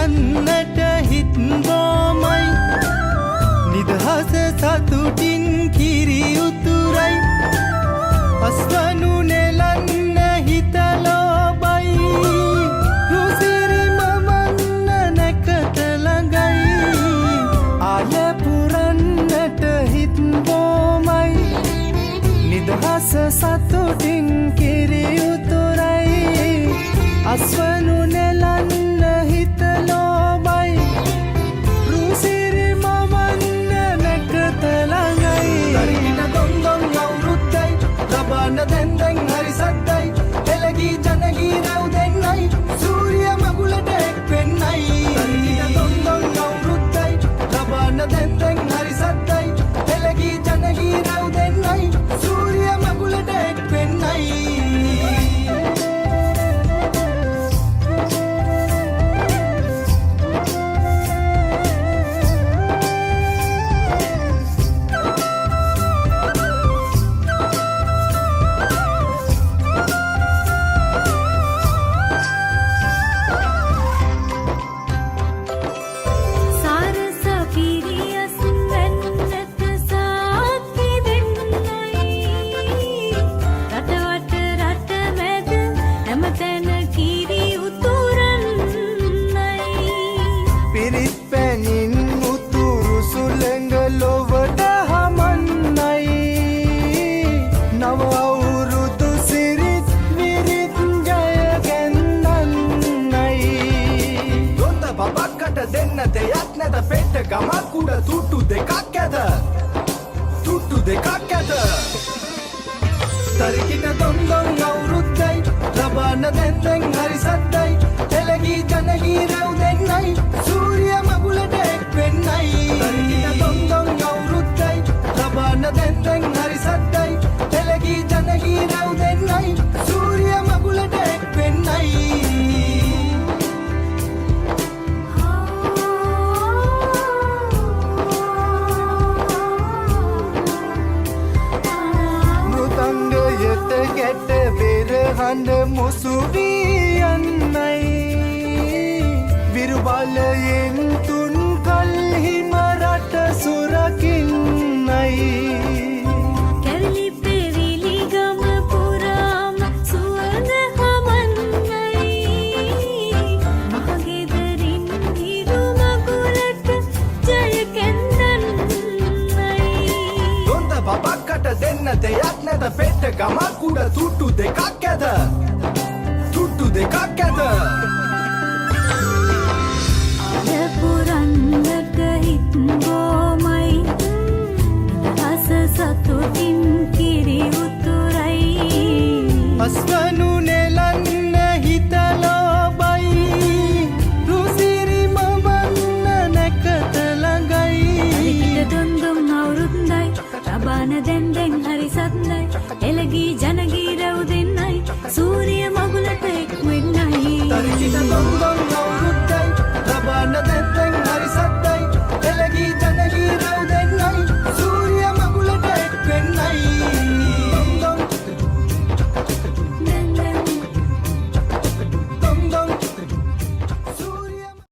නෙලන්නට හිත් බොමයි නිදහස සතුටින් කිරි උතුරයි අස්වනු නෙලන්න හිත ලෝබයි රුසිරි මවන්න නැකත ළඟයි ආල පුරන්නට හිත් බොමයි නිදහස සතුටින් කිරි උතුරයි අස්වනු නෙලන්න හිත ලෝබයි රුසිරි මවන්න නැකත ළඟයි දරින දොන්දොන් අවුරුද්දයි ලබන දැන් හරි සද්දයි එළගී ජනගී රැව් දෙන්නයි සූර්ය මගුලට එක් වෙන්නයි දරින දොන්දොන් අවුරුද්දයි ලබන දැන් හරි සද්දයි එළගී ජනගී රැව් දෙන්නයි සූර්ය මගුලට එක් වෙන්නයි ගමක් උඩ තුට්ටු දෙකක් ඇද තුට්ටු දෙකක් ඇද තරිකිට දොන්දොන් අවුරුද්දයි ලබන දැන් හරි සද්දයි එළගී ජනගී රැව් දෙන්නයි සූර්ය මගුලට එක් වෙන්නයි තරිකිට දොන්දොන් අවුරුද්දයි ලබන දැන් හරි සද්දයි එළගී ජනගී රැව් දෙන්නයි සූර්ය මගුලට එක් වෙන්නයි ගැට පෙරහඬ මුසුවී යන්නයි විරුබලයෙන් තුන් කල්හිම රට සුරකින්නයි කැවිලි පෙවිලි ගම පුරාම සුවඳ හමන්නයි මහගෙදරින් හිරු මගුලට ජය කැන්දන්නයි දොන්ද බබක්කට දෙන්න දෙයක් නැත පෙට්ට ගමක් උඩ තුට්ටු දෙකක් ඇද තුට්ටු දෙකක් ඇද පුරන්නට හිත් බොමයි නිදහස සතුටින් කිරි උතුරයි අස්වනු නෙලන්න හිත ලෝබයි රුසිරි මවන්න නැකත ළඟයි දරිකිට දොන්දොන් අවුරුද්දයි ලබන දැන් හරි සද්දයි එළගී ජන